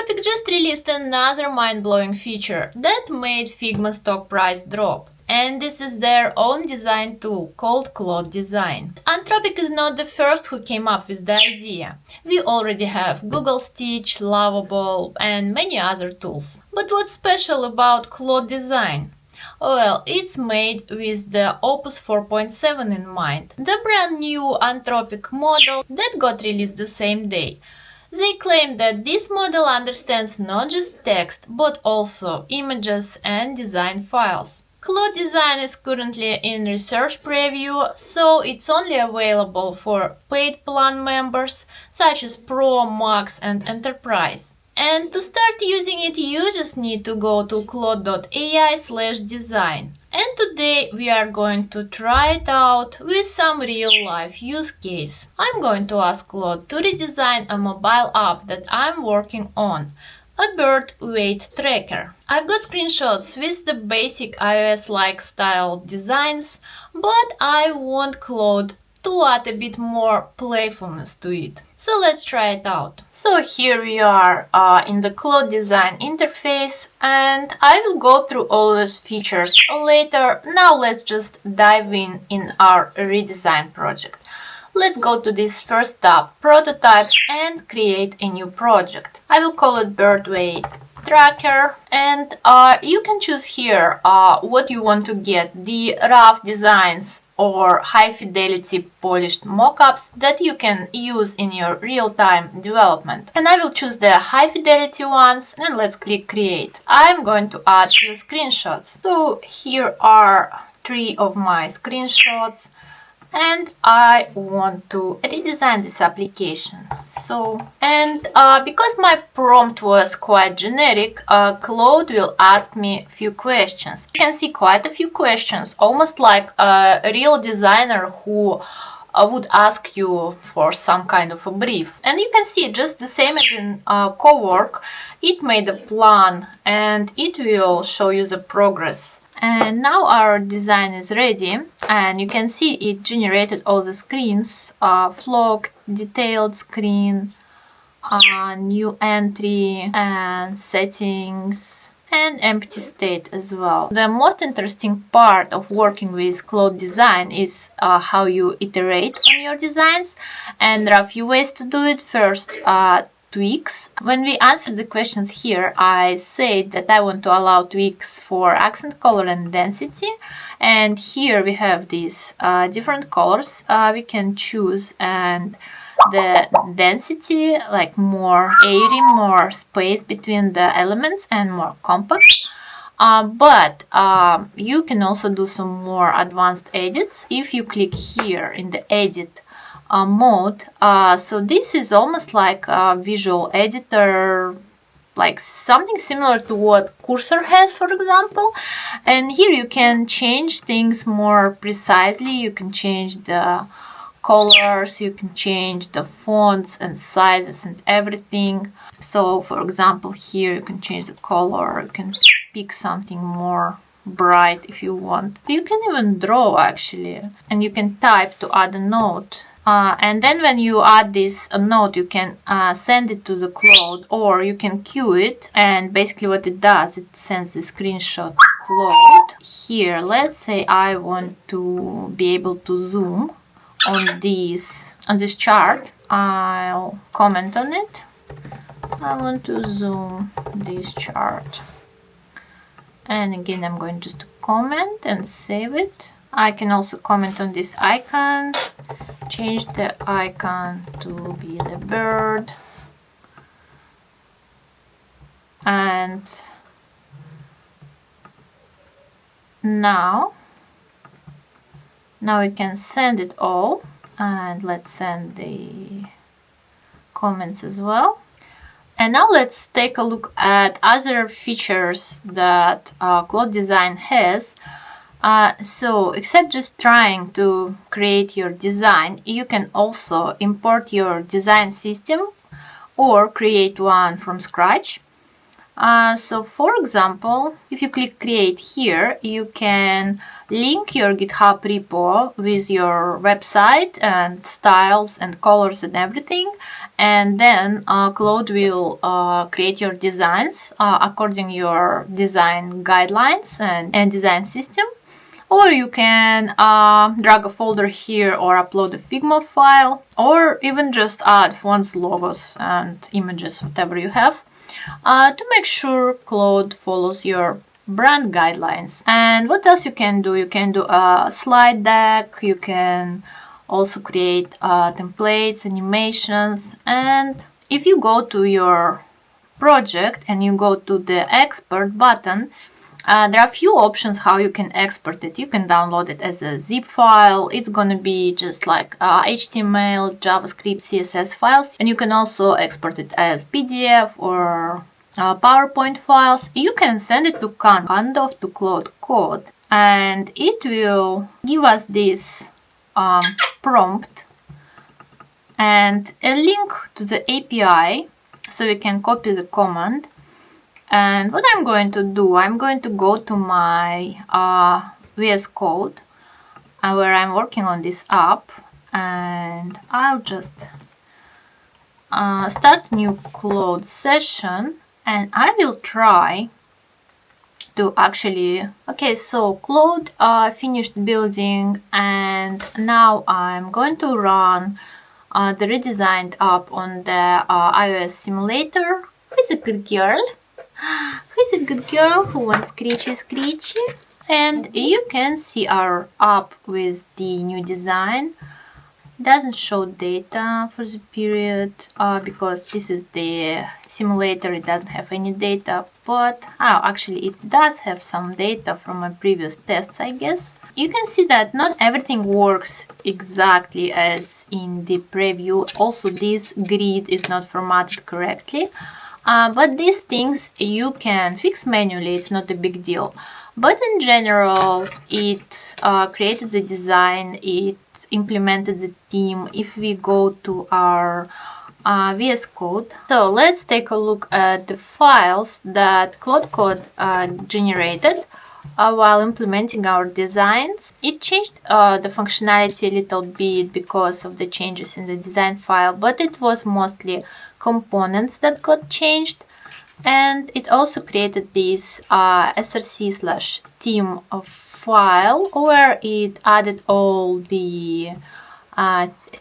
Anthropic just released another mind-blowing feature that made Figma stock price drop. And this is their own design tool called Claude.al. Anthropic is not the first who came up with the idea. We already have Google Stitch, Lovable, and many other tools. But what's special about Claude.al? Well, it's made with the Opus 4.7 in mind, the brand new Anthropic model that got released the same day. They claim that this model understands not just text, but also images and design files. Claude.al is currently in research preview, so it's only available for paid plan members such as Pro, Max, and Enterprise. And to start using it, you just need to go to claude.ai/design. And today we are going to try it out with some real-life use case. I'm going to ask Claude to redesign a mobile app that I'm working on, a bird weight tracker. I've got screenshots with the basic iOS-like style designs, but I want Claude to add a bit more playfulness to it. So let's try it out. So here we are in the Claude design interface, and I will go through all those features later. Now let's just dive in our redesign project. Let's go to this first tab, prototype, and create a new project. I will call it bird weight tracker, and you can choose here what you want to get, the rough designs or high fidelity polished mockups that you can use in your real-time development. And I will choose the high fidelity ones, and let's click create. I'm going to add the screenshots. So here are 3 of my screenshots, and I want to redesign this application. Because my prompt was quite generic, Claude will ask me a few questions. You can see quite a few questions, almost like a real designer who would ask you for some kind of a brief. And you can see just the same as in Cowork, it made a plan and it will show you the progress. And now our design is ready, and you can see it generated all the screens, flocked, detailed screen, new entry, and settings, and empty state as well. The most interesting part of working with Claude design is how you iterate on your designs, and there are a few ways to do it. First, tweaks. When we answered the questions here, I said that I want to allow tweaks for accent color and density, and here we have these different colors we can choose, and the density, like more airy, more space between the elements and more compact. But you can also do some more advanced edits if you click here in the edit mode. So this is almost like a visual editor, like something similar to what Cursor has, for example. And here you can change things more precisely. You can change the colors, you can change the fonts and sizes and everything. So for example, here you can change the color, you can pick something more bright if you want. You can even draw actually, and you can type to add a note. And then when you add this note, you can send it to the Claude, or you can queue it, and basically what it does, it sends the screenshot to Claude. Here, let's say I want to be able to zoom on this chart. I'll comment on it. I want to zoom this chart, and again I'm going just to comment and save it. I can also comment on this icon, change the icon to be the bird, and now we can send it all, and let's send the comments as well. And now let's take a look at other features that Claude Design has. So except just trying to create your design, you can also import your design system or create one from scratch. So for example, if you click create here, you can link your GitHub repo with your website and styles and colors and everything, and then Claude will create your designs according your design guidelines and design system. Or you can drag a folder here or upload a Figma file, or even just add fonts, logos and images, whatever you have, to make sure Claude follows your brand guidelines. And what else you can do? You can do a slide deck, you can also create templates, animations, and if you go to your project and you go to the export button, there are a few options how you can export it. You can download it as a zip file. It's gonna be just like HTML, JavaScript, CSS files, and you can also export it as PDF or PowerPoint files. You can send it to Candoff to Claude Code, and it will give us this prompt and a link to the API, so we can copy the command. And what I'm going to do, I'm going to go to my VS Code where I'm working on this app, and I'll just start a new Claude session, and I will try to actually... Okay, so Claude finished building, and now I'm going to run the redesigned app on the iOS simulator. Who's a good girl? Who's a good girl who wants screechy? And you can see our app with the new design. It doesn't show data for the period because this is the simulator. It doesn't have any data, but actually it does have some data from my previous tests, I guess. You can see that not everything works exactly as in the preview. Also, this grid is not formatted correctly. But these things you can fix manually, it's not a big deal. But in general, it created the design, it implemented the theme. If we go to our VS Code, so let's take a look at the files that Claude Code generated while implementing our designs. It changed the functionality a little bit because of the changes in the design file, but it was mostly components that got changed, and it also created this src/theme file where it added all the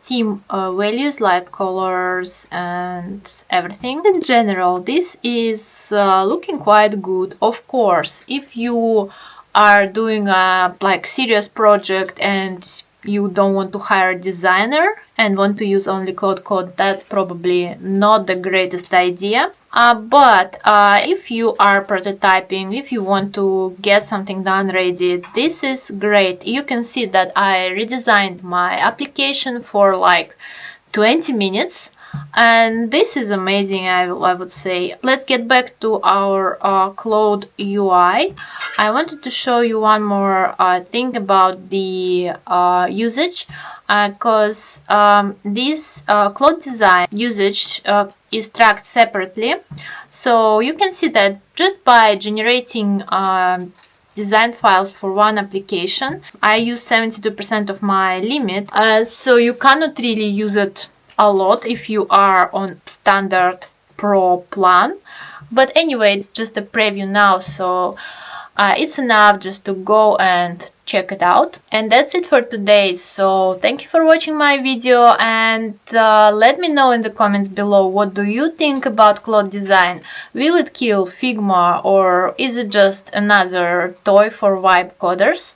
theme values like colors and everything. In general, this is looking quite good. Of course, if you are doing a serious project and you don't want to hire a designer and want to use only Claude Code, that's probably not the greatest idea. But if you are prototyping, if you want to get something done ready, this is great. You can see that I redesigned my application for like 20 minutes. And this is amazing, I would say. Let's get back to our Claude UI. I wanted to show you one more thing about the usage, because this Claude design usage is tracked separately. So you can see that just by generating design files for one application, I use 72% of my limit. So you cannot really use it a lot if you are on standard pro plan, but anyway, it's just a preview now, so it's enough just to go and check it out. And that's it for today. So thank you for watching my video, and let me know in the comments below, what do you think about Claude design? Will it kill Figma, or is it just another toy for vibe coders?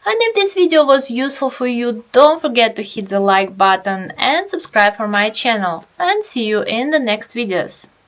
And if this video was useful for you, don't forget to hit the like button and subscribe for my channel. And see you in the next videos.